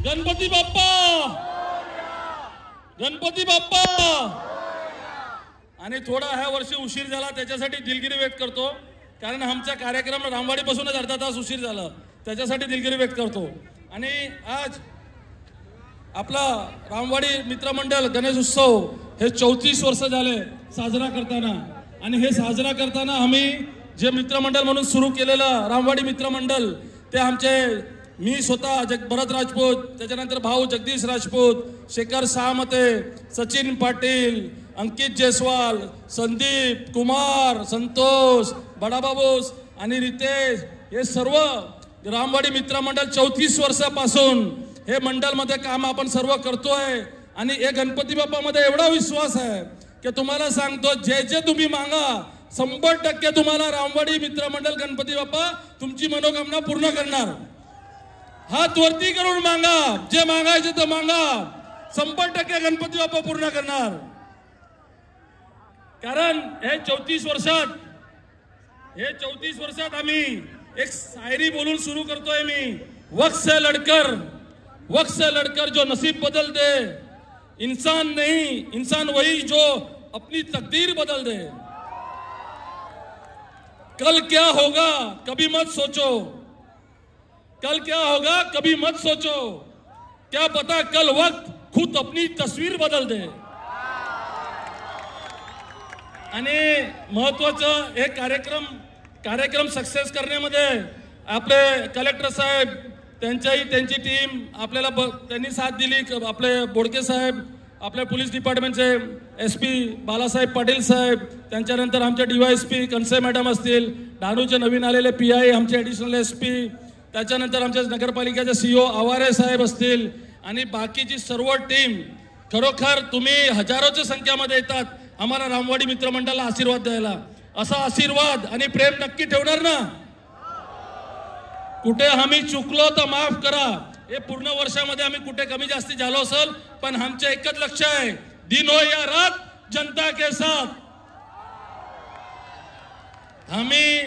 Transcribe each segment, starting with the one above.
गणपती बाप्पा, गणपती बाप्पा. आणि थोडा ह्या वर्षी उशीर झाला त्याच्यासाठी दिलगिरी व्यक्त करतो, कारण आमचा कार्यक्रम रामवाडीपासूनच अर्धा तास उशीर झाला, त्याच्यासाठी दिलगिरी व्यक्त करतो. आणि आज आपला रामवाडी मित्रमंडळ गणेश उत्सव हे 34 वर्ष झाले साजरा करताना. आणि हे साजरा करताना आम्ही जे मित्रमंडळ म्हणून सुरू केलेलं रामवाडी मित्रमंडळ ते आमचे मी स्वतः भरत राजपूत, त्याच्यानंतर भाऊ जगदीश राजपूत, शेखर सामते, सचिन पाटील, अंकित जयस्वाल, संदीप कुमार, संतोष, बडाबाबूस आणि रितेश, हे सर्व रामवाडी मित्रमंडळ 34 वर्षापासून हे मंडळ मध्ये काम आपण सर्व करतोय. आणि हे गणपती बाप्पा मध्ये एवढा विश्वास आहे की तुम्हाला सांगतो, जे जे तुम्ही मागा 100% तुम्हाला रामवाडी मित्रमंडळ गणपती बाप्पा तुमची मनोकामना पूर्ण करणार. हात वरती करून मागा, जे मागायचे ते मागा, 100% गणपती बाप्पा पूर्ण करणार. कारण हे 34 वर्षात आम्ही एक शायरी बोलून सुरू करतोय मी. वक्त से लड़कर जो नसीब बदल दे, इंसान नहीं, इंसान वही जो अपनी तकदीर बदल दे. कल क्या होगा कभी मत सोचो, कल क्या होगा कभी मत सोचो, क्या पता कल वक्त खुद अपनी तस्वीर बदल दे. आणि महत्वाचं हे कार्यक्रम सक्सेस करण्यामध्ये आपले कलेक्टर साहेब, त्यांची टीम आपल्याला त्यांनी साथ दिली. आपले बोडके साहेब, आपल्या पोलीस डिपार्टमेंटचे SP बालासाहेब पाटील साहेब, त्यांच्यानंतर आमचे DYSP कनसे मॅडम असतील, डहाणूचे नवीन आलेले PI आमचे ॲडिशनल SP, त्याच्यानंतर आमच्या नगरपालिकेचे CO आवारे साहेब असतील आणि बाकीची सर्व टीम. खरोखर तुम्ही हजारोच्या संख्येमध्ये येतात आम्हाला रामवाडी मित्रमंडळाला आशीर्वाद द्यायला. असा आशीर्वाद आणि प्रेम नक्की ठेवणार ना. कुठे आम्ही चुकलो तर माफ करा. हे पूर्ण वर्षामध्ये आम्ही कुठे कमी जास्ती झालो असेल, पण आमचे एकच लक्ष आहे, दिन हो या रात जनता के साथ. आम्ही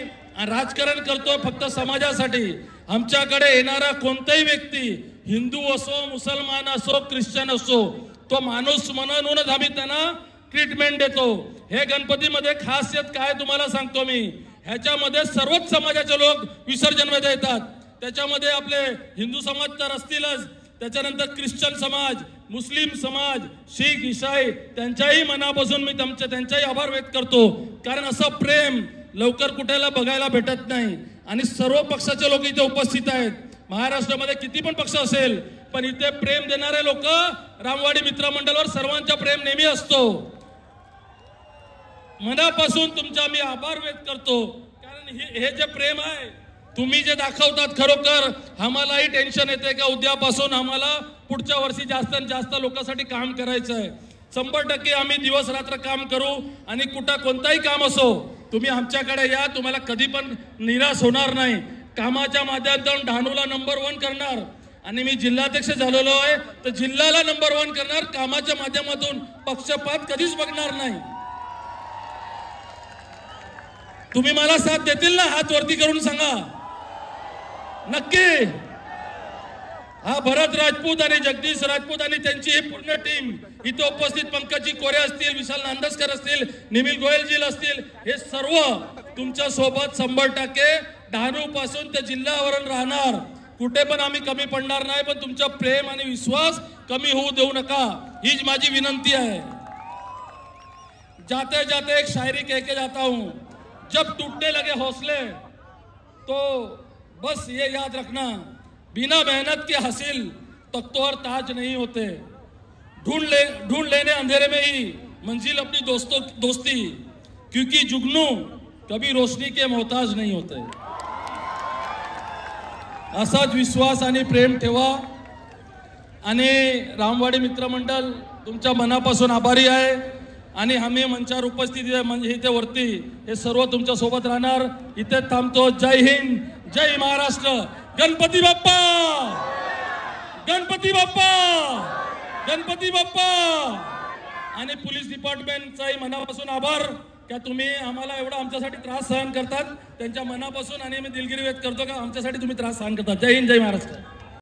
राजकारण करतो फक्त समाजासाठी. आमच्याकडे येणारा कोणताही व्यक्ती, हिंदू असो, मुसलमान असो, ख्रिश्चन असो, तो माणूस म्हणूनच आम्ही त्यांना ट्रीटमेंट देतो. हे गणपतीमध्ये खासियत काय तुम्हाला सांगतो मी. ह्याच्यामध्ये सर्वच समाजाचे लोक विसर्जनमध्ये येतात. त्याच्यामध्ये आपले हिंदू समाज तर असतीलच, त्याच्यानंतर ख्रिश्चन समाज, मुस्लिम समाज, शीख, ईसाई, त्यांच्याही मनापासून मी त्यांचाही आभार व्यक्त करतो. कारण असं प्रेम लवकर कुठेला बघायला भेटत नाही. आणि सर्व पक्षाचे लोक इथे उपस्थित आहेत. महाराष्ट्रामध्ये किती पण पक्ष असेल, पण इथे प्रेम देणारे लोक रामवाडी मित्रमंडळावर सर्वांचा प्रेम नेहमी असतो. मनापासून तुमचा मी आभार व्यक्त करतो. कारण हे जे प्रेम आहे तुम्ही जे दाखवतात, खरोखर आम्हालाही टेन्शन येते का उद्यापासून आम्हाला पुढच्या वर्षी जास्तीत जास्त लोकांसाठी काम करायचं आहे. 100% आम्ही दिवस रात्र काम करू. आणि कुठं कोणताही काम असो तुम्ही आमच्याकडे या, तुम्हाला कधी पण निराश होणार नाही. कामाच्या माध्यमातून डहाणूला नंबर 1 करणार. आणि मी जिल्हाध्यक्ष झालेलो आहे तर जिल्ह्याला नंबर 1 करणार. कामाच्या माध्यमातून पक्षपात कधीच बघणार नाही. तुम्ही मला साथ देतील ना? हात वरती करून सांगा नक्की. हा भरत राजपूत आणि जगदीश राजपूत आणि त्यांची ही पूर्ण टीम इथे उपस्थित, पंकजी कोरे असतील, विशाल नांदस्कर असतील, निमिल गोयलजी असतील, हे सर्व तुमच्या सोबत 100% डहाणू पासून ते जिल्ह्यावर राहणार. कुठे पण आम्ही कमी पडणार नाही. पण तुमचा प्रेम आणि विश्वास कमी होऊ देऊ नका, हीच माझी विनंती आहे. जाते जाते एक शायरी कह के जाता हूं, जब टूटने लगे हौसले तो बस ये याद रखना, बिना मेहनत के हासिल तख्तों और ताज नहीं होते. ढूंढ लेने अंधेरे में ही मंजिल अपनी दोस्ती, क्योंकि जुगनू कभी रोशनी के मोहताज नहीं होते. असाच विश्वास आणि प्रेम ठेवा. आणि रामवाडी मित्रमंडळ तुमच्या मनापासून आभारी आहे. आणि आम्ही मंचावर उपस्थित म्हणजे इथे वरती हे सर्व तुमच्या सोबत राहणार. इथे थांबतो. जय हिंद, जय महाराष्ट्र. गणपती बाप्पा, गणपती बाप्पा, गणपती बाप्पा. आणि पोलीस डिपार्टमेंटचाही मनापासून आभार की तुम्ही आम्हाला एवढा आमच्यासाठी त्रास सहन करतात. त्यांच्या मनापासून आणि मी दिलगिरी व्यक्त करतो का आमच्यासाठी तुम्ही त्रास सहन करतात. जय हिंद, जय महाराष्ट्र.